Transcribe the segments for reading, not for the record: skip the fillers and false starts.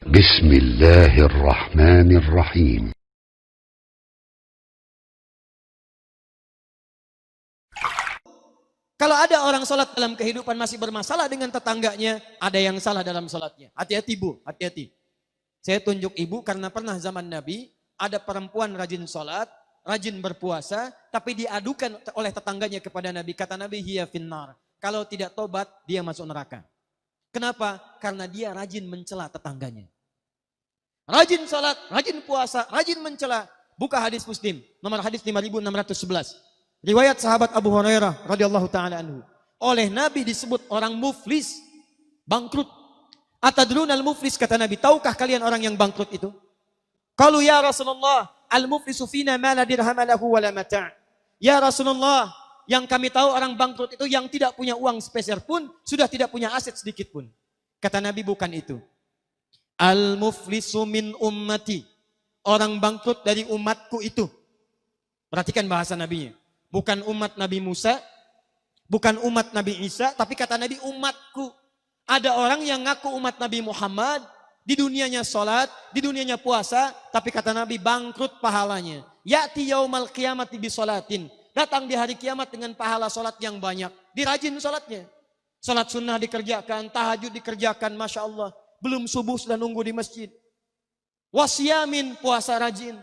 Bismillahirrahmanirrahim. Kalau ada orang sholat dalam kehidupan masih bermasalah dengan tetangganya, ada yang salah dalam sholatnya. Hati-hati bu, hati-hati. Saya tunjuk ibu karena pernah zaman Nabi, ada perempuan rajin sholat, rajin berpuasa, tapi diadukan oleh tetangganya kepada Nabi. Kata Nabi, hiya finnar. Kalau tidak tobat, dia masuk neraka. Kenapa? Karena dia rajin mencela tetangganya. Rajin sholat, rajin puasa, rajin mencela. Buka hadis Muslim, nomor hadis 5611. Riwayat sahabat Abu Hurairah radhiyallahu taala anhu. Oleh Nabi disebut orang muflis, bangkrut. Atadrunal muflis, kata Nabi, tahukah kalian orang yang bangkrut itu? Qalu ya Rasulullah, al muflisu fina ma la dirham lahu wala mata'. Ya Rasulullah, yang kami tahu orang bangkrut itu yang tidak punya uang sepeser pun, sudah tidak punya aset sedikit pun. Kata Nabi, bukan itu. Al muflisu min ummati. Orang bangkrut dari umatku itu. Perhatikan bahasa Nabinya. Bukan umat Nabi Musa, bukan umat Nabi Isa, tapi kata Nabi umatku. Ada orang yang ngaku umat Nabi Muhammad, di dunianya sholat, di dunianya puasa, tapi kata Nabi bangkrut pahalanya. Ya'ti yaumal qiyamati bisolatin. Datang di hari kiamat dengan pahala sholat yang banyak. Dirajin sholatnya. Sholat sunnah dikerjakan, tahajud dikerjakan, Masya Allah. Belum subuh sudah nunggu di masjid. Wasyamin, puasa rajin.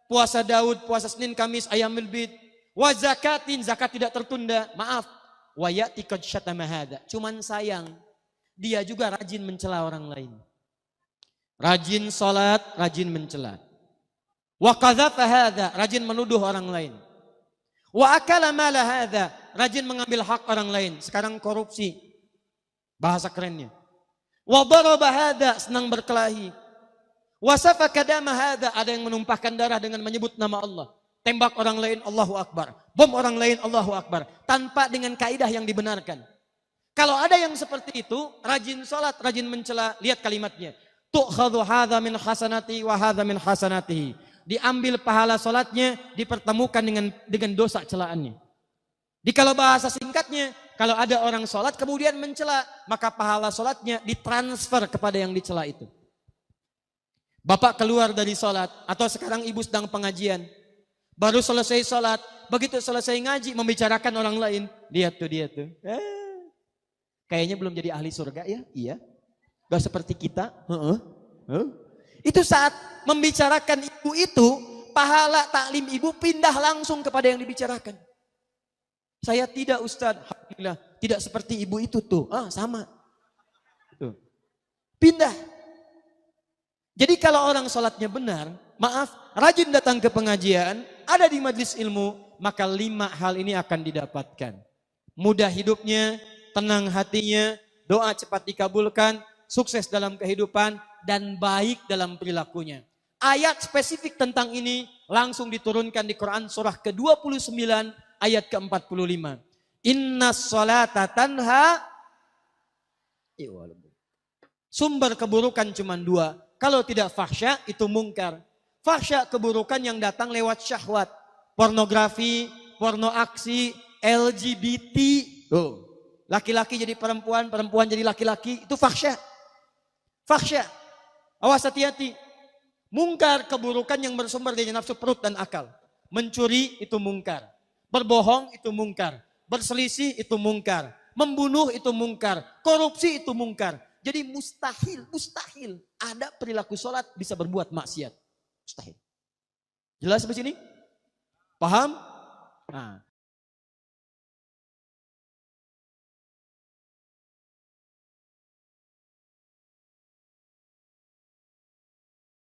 Puasa Daud, puasa Senin, Kamis, Ayamul Bid. Wa zakatin, zakat tidak tertunda. Maaf. Wa ya'ti qad syatama hadza. Cuman sayang, dia juga rajin mencela orang lain. Rajin salat, rajin mencela. Wa qadzafa hadza, rajin menuduh orang lain. Wa akala mala hadza, rajin mengambil hak orang lain. Sekarang korupsi. Bahasa kerennya. Wa daraba hadza, senang berkelahi. Wa safaka dama hadza, ada yang menumpahkan darah dengan menyebut nama Allah. Tembak orang lain, Allahu Akbar. Bom orang lain, Allahu Akbar. Tanpa dengan kaidah yang dibenarkan. Kalau ada yang seperti itu, rajin sholat, rajin mencela, lihat kalimatnya. Tu'khadhu hadha min hasanati wa hadha min hasanatihi. Diambil pahala sholatnya, dipertemukan dengan dosa celaannya. Di kalau bahasa singkatnya, kalau ada orang sholat kemudian mencela, maka pahala sholatnya ditransfer kepada yang dicela itu. Bapak keluar dari sholat, atau sekarang ibu sedang pengajian. Baru selesai sholat, begitu selesai ngaji, membicarakan orang lain. Lihat tuh dia tuh. Kayaknya belum jadi ahli surga ya? Iya. Gak seperti kita. Itu saat membicarakan ibu itu, pahala taklim ibu pindah langsung kepada yang dibicarakan. Saya tidak Ustadz, alhamdulillah. Tidak seperti ibu itu tuh. Sama. Tuh. Pindah. Jadi kalau orang sholatnya benar, maaf, rajin datang ke pengajian, ada di majelis ilmu, maka 5 hal ini akan didapatkan. Mudah hidupnya, tenang hatinya, doa cepat dikabulkan, sukses dalam kehidupan, dan baik dalam perilakunya. Ayat spesifik tentang ini langsung diturunkan di Quran surah ke-29 ayat ke-45. Inna sholata tanha. Sumber keburukan cuma 2. Kalau tidak fahsya itu mungkar. Fahsya keburukan yang datang lewat syahwat. Pornografi, porno aksi, LGBT. Laki-laki jadi perempuan, perempuan jadi laki-laki. Itu fahsya. Fahsya. Awas hati-hati. Mungkar keburukan yang bersumber dari nafsu perut dan akal. Mencuri itu mungkar. Berbohong itu mungkar. Berselisih itu mungkar. Membunuh itu mungkar. Korupsi itu mungkar. Jadi mustahil ada perilaku sholat bisa berbuat maksiat. Mustahil. Jelas sampai sini? Paham? Nah,